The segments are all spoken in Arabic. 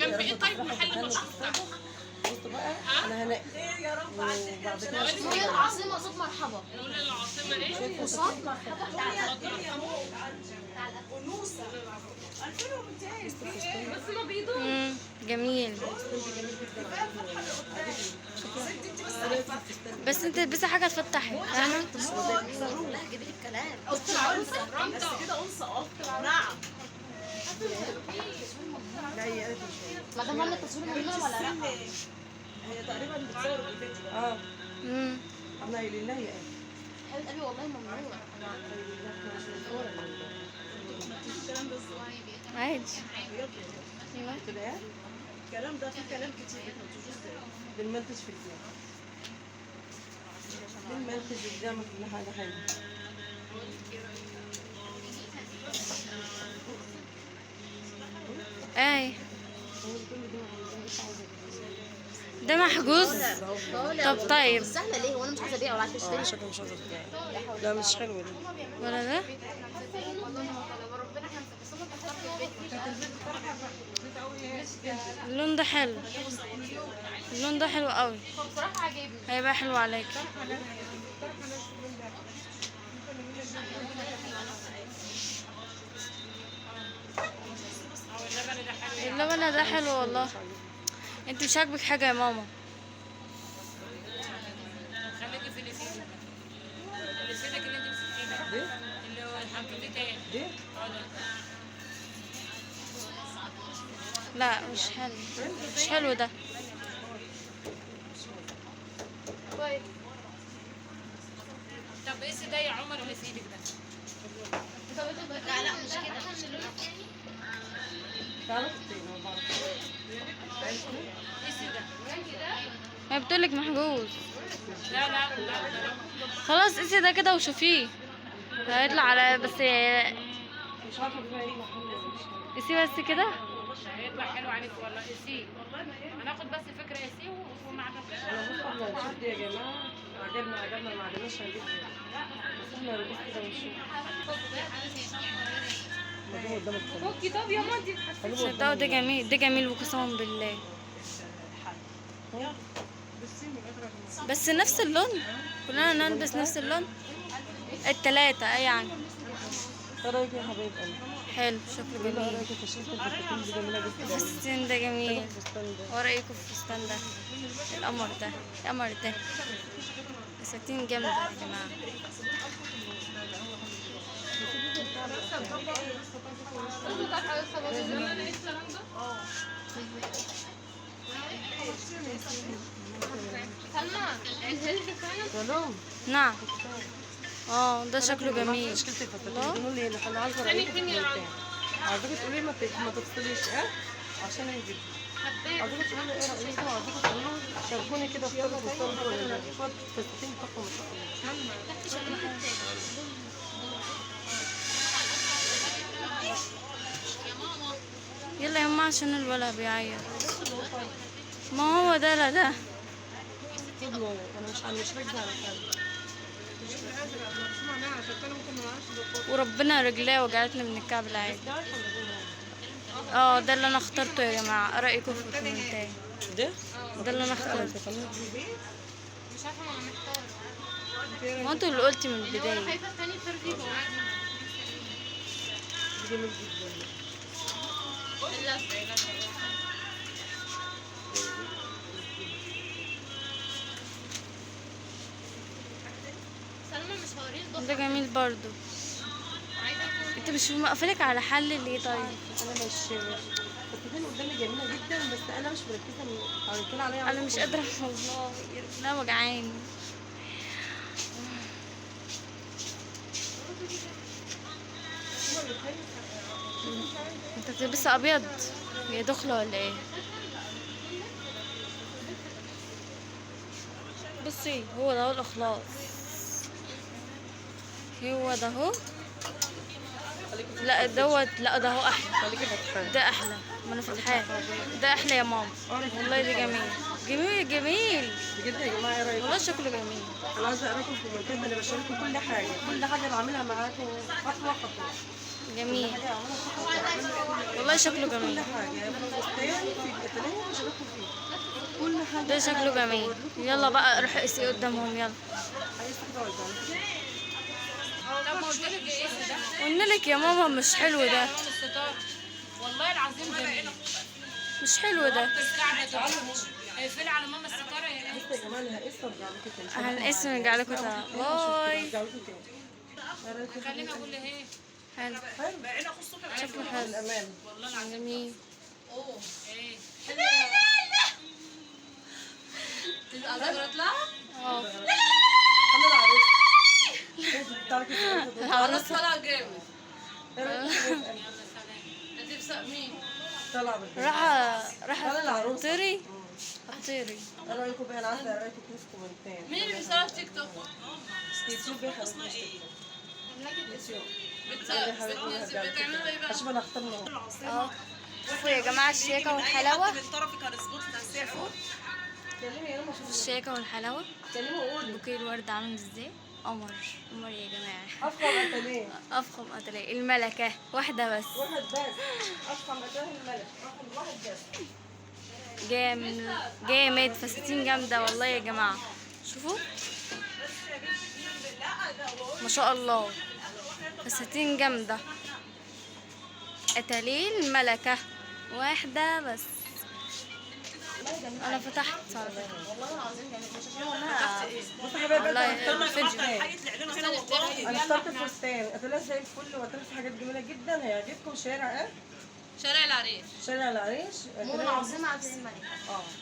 جنب ايه طيب محل مشهور بتاعك؟ بصوا بقى انا هنقي وبعد كده هي العاصمة قصاد مرحبا. نقول العاصمه ايه؟ قصاد مرحبا بتاع بس ما بيدوم. جميل. بس انت تلبسي حاجه تفتحي، فاهمه؟ لا جيبي لي الكلام. بس كده نعم. لا هي قالت مش هي. مدام عملت تصوير مهمة ولا لا؟ هي تقريبا بتصور بالفيديو. اه امم احنا قايلين لها هي قالت. حبيبة قلبي والله ممنوع. عادي. ايوه. كده الكلام ده فيه كلام كتير بنمنتج في الكلام. بنمنتج قدامك كل حاجه حلوه. اي ده محجوز. طب طيب سهلة ليه؟ وانا مش عايزة ابيع ولا عايزة اشتري. شكله مش عايزه تبيع. لا مش حلوه دي. ولا ده؟ اللون ده حلو. اللون ده حلو قوي. بصراحة عاجبني. هيبقى حلو عليك. اللبن ده حلو والله. انت مش عاجبك حاجه يا ماما؟ خليكي في اللي سيدك اللي انت مسكتيه دي اللي هو حطيتيه ايه؟ دي لا مش حلو. مش حلو ده. طيب. طب ايه ده يا عمر اللي في ايدك ده؟ لا لا مش كده. تعرف تطير مع بعض. ايه ده؟ هي بتقولك محجوز. لا لا لا لا خلاص قيسي ده كده وشوفيه. هيطلع على بس. مش عارفه فيها ايه محل. قيسي بس كده. هيطلع حلو عليك والله اسيه. هناخد بس فكره اسيه وما عجبكش. احنا نشوف دي يا جماعه. عجبنا ما عجبناش هنجيب ايه. بس احنا هنبص كده ونشوف. نجيبه قدام الكاميرا. فكي طب يا ماما انت صدقوا ده جميل. ده جميل وقسما بالله. بس نفس اللون. كلنا نلبس نفس اللون. التلاتة اي يعني. ايه رايك يا حبايب قلبي؟ حلو شكله ايه جميل. رايك في تشكيله الفساتين دي جميله جدا. الفستان ده جميل. الفستان ده ورأيكم في الفستان ده؟ القمر ده. القمر ده فساتين جامدة يا جماعة. سلام. نعم. اه ده شكله جميل. تشكيله الفساتين دي نقول لي احنا عايزه رايك في المكان. عايزاكي تقولي ما تفصليش عشان نجيب. عايزاكي تقولي ايه رايكم. عايزاكي تقولوا شاركوني كده في طلب الطلب ولا الفساتين بتاعكم ما شاء الله. يلا يا ماما عشان الولد بيعيط. ما هو ده لا ده. ابنه انا مش راكبه على حاجه. وربنا رجليه وجعتني من الكعب العالي. اه ده اللي انا اخترته يا جماعه. ايه رايكم في الكومنتات؟ ده ده اللي انا اخترته. مش عارفه انا محتاره. ما انتوا اللي قلتي من البدايه. خايفه الثاني ترغيبه جميل جدا. سلمى مش هوريك ده جميل برضو. انت مش مقفلك على حل ليه طيب؟ انا مش الفساتين قدامي جميله جدا بس انا مش مركزه هيكون عليا. انا مش قادره والله. لا وجعاني. انت بتلبسي ابيض هي دخله ولا ايه؟ بصي هو ده هو الاخلاص. هو ده هو. لا دوت. لا ده هو احلى. خليكي فتحان. ده احلى. ما انا فاتحاه. ده احلى يا ماما. والله ده جميل. جميل جميل. بجد يا جماعه ايه رايكم؟ والله شكله جميل. انا عايزه اراكم في المكان ده. انا بشارككم كل حاجه. كل حاجه بعملها معاكم خطوه خطوه. جميل حاجه عاملها والله شكله كل جميل. حاجه يعني فستان في الاتنين شبكوا فيه كل حاجه. ده شكله جميل. يلا بقى روح اقسي قدامهم يلا. عايز كده ولا طب ما قلت لك ايه ده؟ قلنا لك يا ماما مش حلو ده، ألوان الستار والله العظيم جميل. مش حلو ده. اقفلي على ماما الستاره يا بص يا جماعه انا هقيس وارجع لكم تاني. هنقسم نرجع لكم تاني. باي. ارجع لكم تاني. ايه رايك في خليني اقول لي ايه حلو شكله حلو الامان؟ جميل. ايه اه انا العروس. انت بتعرفي العروسة ايه رايك في طلع بالبيت. راح أنا العروسة. اطيري اطيري. ايه رايكم بقى؟ انا عايزه ايه رايكم في كومنتات. مين اللي بيصور تيك توك؟ يوتيوب يا حبيبتي مش تيك توك. بتعملوا ايه بقى؟ اشوف انا اختار منهم. اه شوفوا يا جماعة الشياكة والحلاوة. كلمي يا ماما. الشياكة والحلاوة. كلمي وقولي. بوكيه الورد عامل ازاي؟ قمر قمر يا جماعة. افخم اتنين. افخم اتلاقي الملكة واحدة بس. واحد بس. افخم اتنين الملك. افخم واحد بس. جامد فساتين جامدة والله يا جماعة. شوفوا ما شاء الله فساتين جامدة. اتاليه الملكة واحدة بس. انا فتحت على فكرة والله العظيم جميل مش عشان والله بصي يا حبايبي والله انا الفيديو. اخترت فستان اتلاقي زي الفل واتلاقي في حاجات جميله جدا هيعجبكم. شارع ايه؟ شارع العريش شارع العريش. مول العاصمة عبد الملك.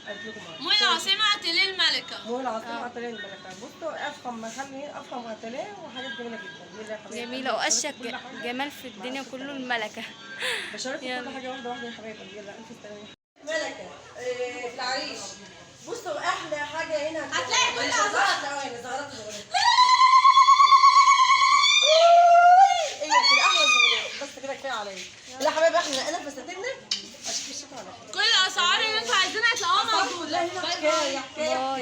قلت لكم اهو. مول العاصمة اتيليه الملكة. مول العاصمه اتلاقي الملكه. بصوا افخم محل هنا افخم اتلاقي وحاجات جميله جدا. يلا يا حبايبي. جميلة واشيك جمال في الدنيا كله الملكة. بشارككم كل حاجه واحده واحده يا حبايبي. يلا الف سلامه. ملكه في العريش. بصوا احلى حاجه هنا هتلاقي كل ثواني زهرات الغراب. ايه كده احلى زهرات. بس كده كفايه عليا. لا يا حبايبي احنا فساتيننا اشوف الشكل على خير. كل الاسعار اللي انتوا عايزينها هتلاقوها موجودة. لا هنا حكايه حكايه.